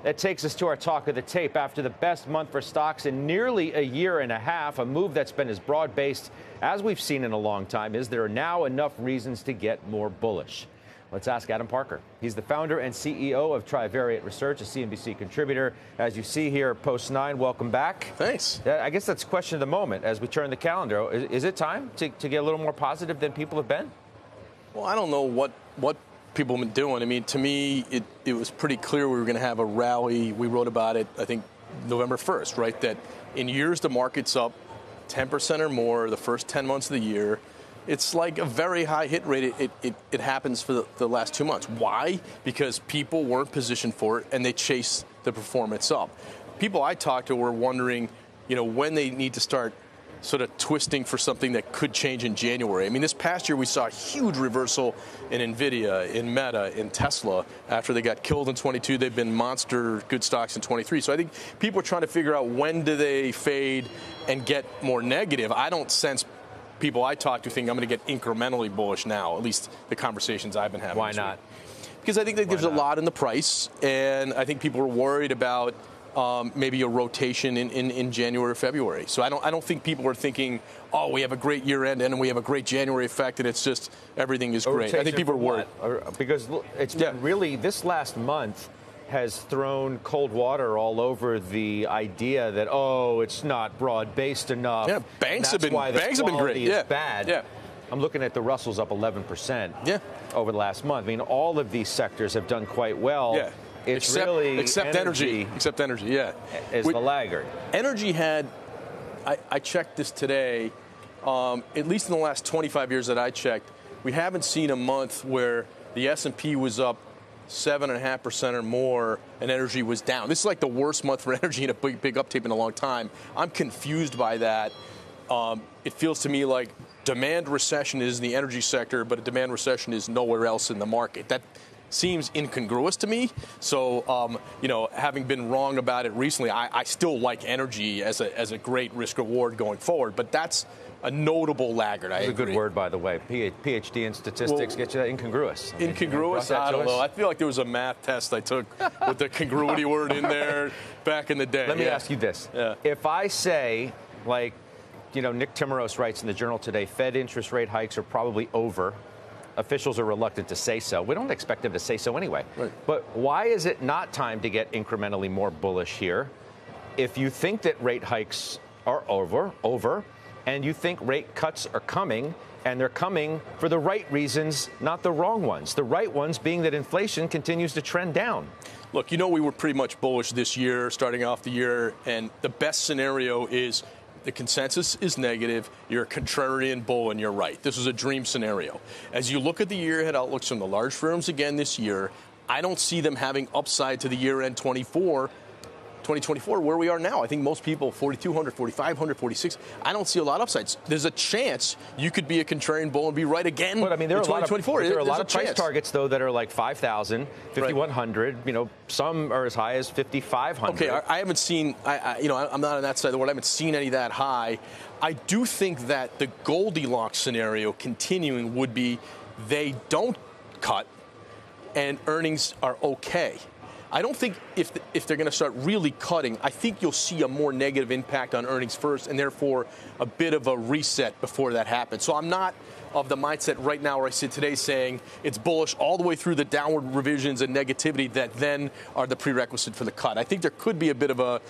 That takes us to our talk of the tape. After the best month for stocks in nearly a year and a half, a move that's been as broad-based as we've seen in a long time, is there now enough reasons to get more bullish? Let's ask Adam Parker. He's the founder and CEO of Trivariate Research, a CNBC contributor. As you see here, Post 9, welcome back. Thanks. I guess that's question of the moment as we turn the calendar. Is it time to get a little more positive than people have been? Well, I don't know what people have been doing. I mean, to me, it was pretty clear we were going to have a rally. We wrote about it, I think, November 1st, right? That in years the market's up 10% or more the first 10 months of the year. It's like a very high hit rate. It happens for the last 2 months. Why? Because people weren't positioned for it, and they chased the performance up. People I talked to were wondering, when they need to start sort of twisting for something that could change in January. I mean, this past year we saw a huge reversal in NVIDIA, in Meta, in Tesla. After they got killed in 22, they've been monster good stocks in 23. So I think people are trying to figure out when do they fade and get more negative. I don't sense people I talk to think I'm going to get incrementally bullish now, at least the conversations I've been having. Why not? Because I think that there's a lot in the price, and I think people are worried about maybe a rotation in January or February. So I don't think people are thinking, oh, we have a great year end and we have a great January effect and it's just everything is great. I think people are worried. Because it's been really, this last month has thrown cold water all over the idea that, it's not broad-based enough. Yeah, banks have been great. Is bad. Yeah. I'm looking at the Russell's up 11% over the last month. I mean, all of these sectors have done quite well. Yeah. It's except energy. Except energy, yeah. Is the laggard. Energy had, I checked this today, at least in the last 25 years that I checked, we haven't seen a month where the S&P was up 7.5% or more and energy was down. This is like the worst month for energy in a big uptape in a long time. I'm confused by that. It feels to me like demand recession is in the energy sector, but a demand recession is nowhere else in the market. That seems incongruous to me. So, having been wrong about it recently, I still like energy as a great risk reward going forward. But that's a notable laggard. That's a good word, by the way. PhD in statistics gets you that incongruous. Incongruous? I don't know. I feel like there was a math test I took with the congruity word in there back in the day. Let me ask you this. Yeah. If I say, Nick Timmeros writes in the Journal today, Fed interest rate hikes are probably over. Officials are reluctant to say so. We don't expect them to say so anyway. Right. But why is it not time to get incrementally more bullish here? If you think that rate hikes are over, and you think rate cuts are coming, and they're coming for the right reasons, not the wrong ones. The right ones being that inflation continues to trend down. Look, we were pretty much bullish this year, starting off the year, and the best scenario is the consensus is negative, you're a contrarian bull, and you're right. This is a dream scenario. As you look at the year-ahead outlooks from the large firms again this year, I don't see them having upside to the year-end 2024 where we are now. I think most people, 4,200, 4,500, 46, I don't see a lot of upsides. There's a chance you could be a contrarian bull and be right again. But I mean, there are a lot of price targets, though, that are like 5,000, 5,100. Right. Some are as high as 5,500. Okay, I haven't seen, I'm not on that side of the world. I haven't seen any that high. I do think that the Goldilocks scenario continuing would be they don't cut and earnings are okay. I don't think if they're going to start really cutting, I think you'll see a more negative impact on earnings first and therefore a bit of a reset before that happens. So I'm not of the mindset right now where I sit today saying it's bullish all the way through the downward revisions and negativity that then are the prerequisite for the cut. I think there could be a bit of a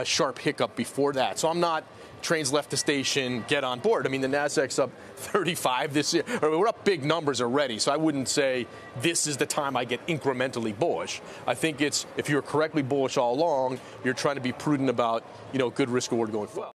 sharp hiccup before that. So I'm not trains left the station, get on board. I mean, the Nasdaq's up 35 this year. We're up big numbers already, so I wouldn't say this is the time I get incrementally bullish. I think it's, if you're correctly bullish all along, you're trying to be prudent about, good risk reward going forward.